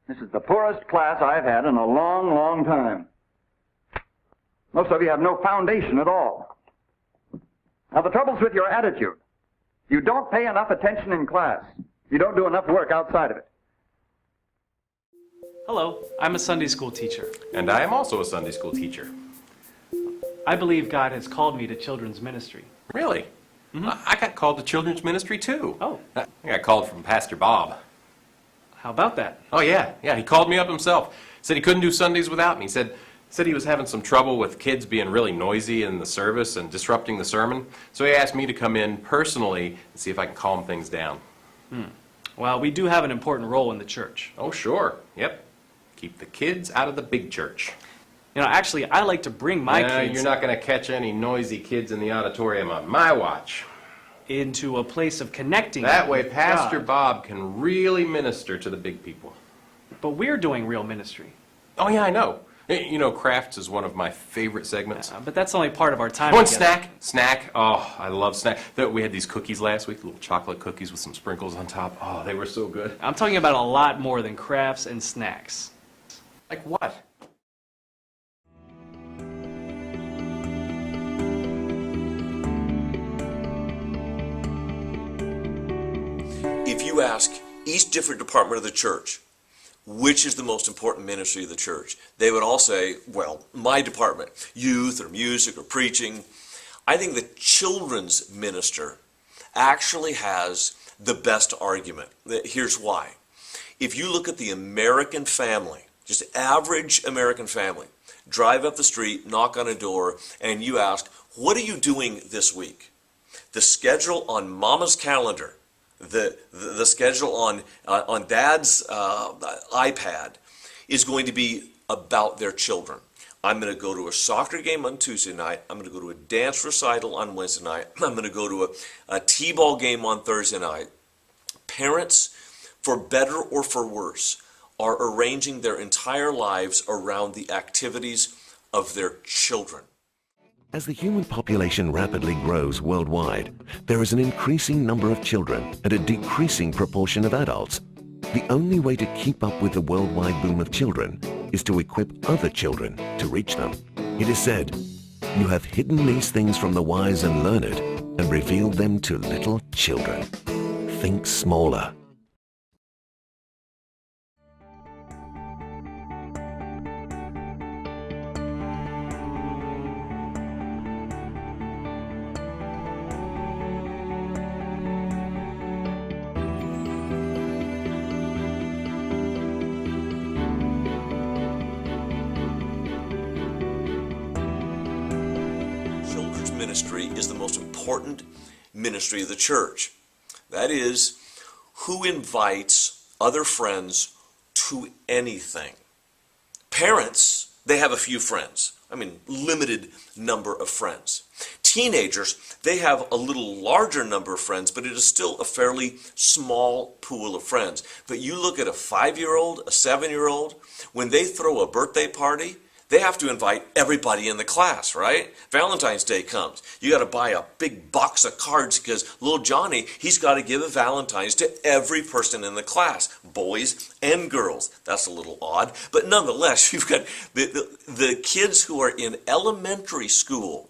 This is the poorest class I've had in a long, long time. Most of you have no foundation at all. Now, the trouble's with your attitude. You don't pay enough attention in class. You don't do enough work outside of it. Hello, I'm a Sunday school teacher. And I am also a Sunday school teacher. I believe God has called me to children's ministry. Really? Mm-hmm. I got called to children's ministry too. Oh. I got called from Pastor Bob. How about that? Oh yeah, he called me up himself. Said he couldn't do Sundays without me. Said he was having some trouble with kids being really noisy in the service and disrupting the sermon. So he asked me to come in personally and see if I can calm things down. Well, we do have an important role in the church. Oh sure, yep. Keep the kids out of the big church. You know, actually, I like to bring my kids... You're not going to catch any noisy kids in the auditorium on my watch. ...into a place of connecting. That way, Pastor Bob can really minister to the big people. But we're doing real ministry. Oh, yeah, I know. You know, crafts is one of my favorite segments. But that's only part of our time One together. snack. Oh, I love snack. We had these cookies last week, little chocolate cookies with some sprinkles on top. Oh, they were so good. I'm talking about a lot more than crafts and snacks. Like what? If you ask each different department of the church, which is the most important ministry of the church, they would all say, well, my department, youth or music or preaching. I think the children's minister actually has the best argument. Here's why. If you look at the American family, just average American family, drive up the street, knock on a door, and you ask, what are you doing this week? The schedule on Mama's calendar, the schedule on Dad's iPad is going to be about their children. I'm going to go to a soccer game on Tuesday night. I'm going to go to a dance recital on Wednesday night. I'm going to go to a t-ball game on Thursday night. Parents, for better or for worse, are arranging their entire lives around the activities of their children. As the human population rapidly grows worldwide, there is an increasing number of children and a decreasing proportion of adults. The only way to keep up with the worldwide boom of children is to equip other children to reach them. It is said, "You have hidden these things from the wise and learned and revealed them to little children." Think smaller. Ministry is the most important ministry of the church. That is, who invites other friends to anything. Parents, they have a few friends. I mean, limited number of friends. Teenagers, they have a little larger number of friends, but it is still a fairly small pool of friends. But you look at a 5-year-old, a 7-year-old, when they throw a birthday party, they have to invite everybody in the class, right? Valentine's Day comes. You got to buy a big box of cards because little Johnny, he's got to give a Valentine's to every person in the class, boys and girls. That's a little odd, but nonetheless, you've got the kids who are in elementary school.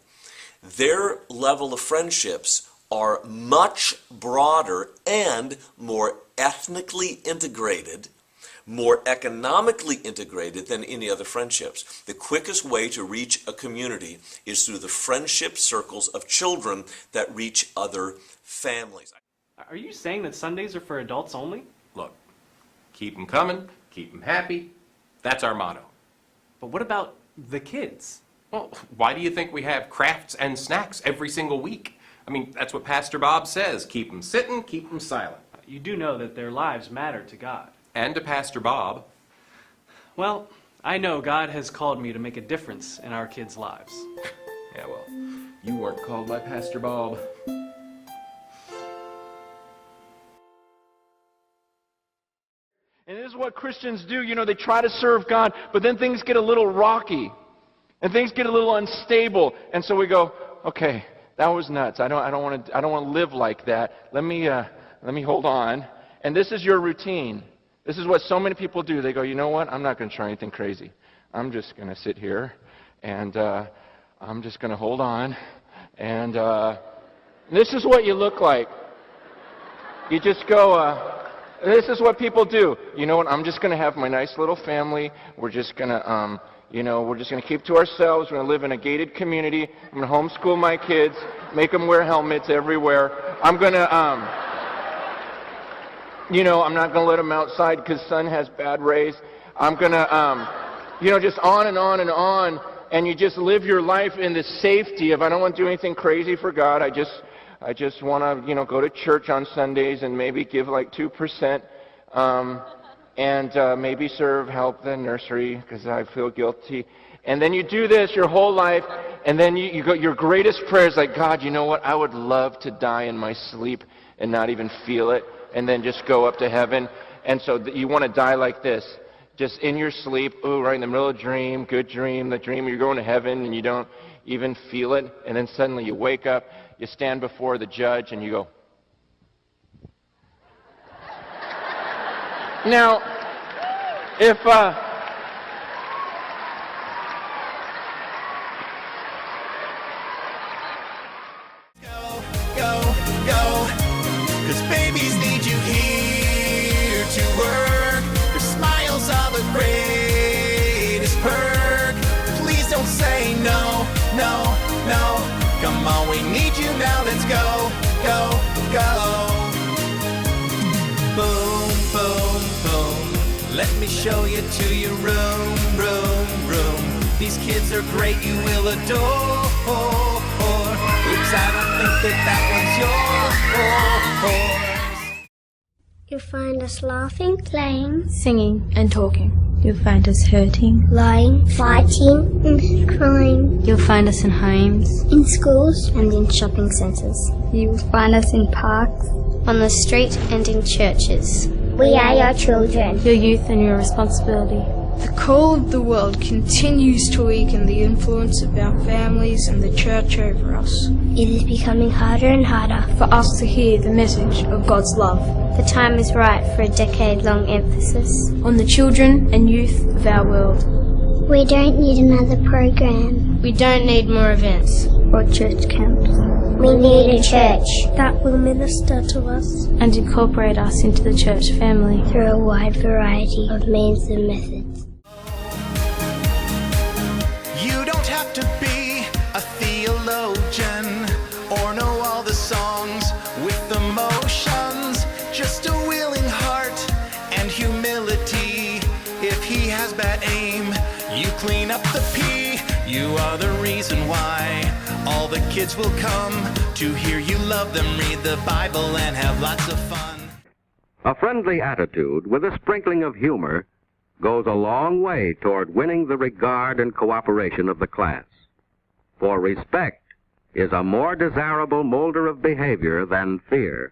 Their level of friendships are much broader and more ethnically integrated, more economically integrated than any other friendships. The quickest way to reach a community is through the friendship circles of children that reach other families. Are you saying that Sundays are for adults only? Look, keep them coming, keep them happy. That's our motto. But what about the kids? Well, why do you think we have crafts and snacks every single week? I mean, that's what Pastor Bob says. Keep them sitting, keep them silent. You do know that their lives matter to God. And to Pastor Bob. Well, I know God has called me to make a difference in our kids' lives. Yeah, well, you weren't called by Pastor Bob. And this is what Christians do. You know, they try to serve God, but then things get a little rocky. And things get a little unstable. And so we go, okay, that was nuts. I don't want to live like that. Let me hold on. And this is your routine. This is what so many people do. They go, you know what? I'm not going to try anything crazy. I'm just going to sit here, and I'm just going to hold on. And this is what you look like. You just go, this is what people do. You know what? I'm just going to have my nice little family. We're just going to, we're just going to keep to ourselves. We're going to live in a gated community. I'm going to homeschool my kids, make them wear helmets everywhere. I'm going to, I'm not going to let them outside because sun has bad rays. I'm going to, just on and on and on. And you just live your life in the safety of, I don't want to do anything crazy for God. I just want to, go to church on Sundays and maybe give like 2%. And maybe help the nursery because I feel guilty. And then you do this your whole life, and then you go, your greatest prayer is like, God, you know what? I would love to die in my sleep and not even feel it, and then just go up to heaven. And so you want to die like this, just in your sleep, right in the middle of a dream, good dream, the dream you're going to heaven, and you don't even feel it. And then suddenly you wake up, you stand before the judge, and you go, now, if, Go, 'cause babies need you here to work. Their smiles are the greatest perk. Please don't say no. Come on, we need you now. Let's go. Boom, boom, boom. Let me show you to your room. These kids are great, you will adore. Oops, I don't think that one's yours. You'll find us laughing, playing, singing and talking. You'll find us hurting, lying, fighting, and crying. You'll find us in homes, in schools, and in shopping centres. You will find us in parks, on the street, and in churches. We are your children. Your youth and your responsibility. The call of the world continues to weaken the influence of our families and the church over us. It is becoming harder and harder for us to hear the message of God's love. The time is right for a decade-long emphasis on the children and youth of our world. We don't need another program. We don't need more events or church camps. We need a church that will minister to us and incorporate us into the church family through a wide variety of means and methods. You don't have to be a theologian or know all the songs with emotions. Just a willing heart and humility. If he has bad aim, you clean up the pee. You are the reason why all the kids will come to hear you love them, read the Bible, and have lots of fun. A friendly attitude with a sprinkling of humor goes a long way toward winning the regard and cooperation of the class. For respect is a more desirable molder of behavior than fear.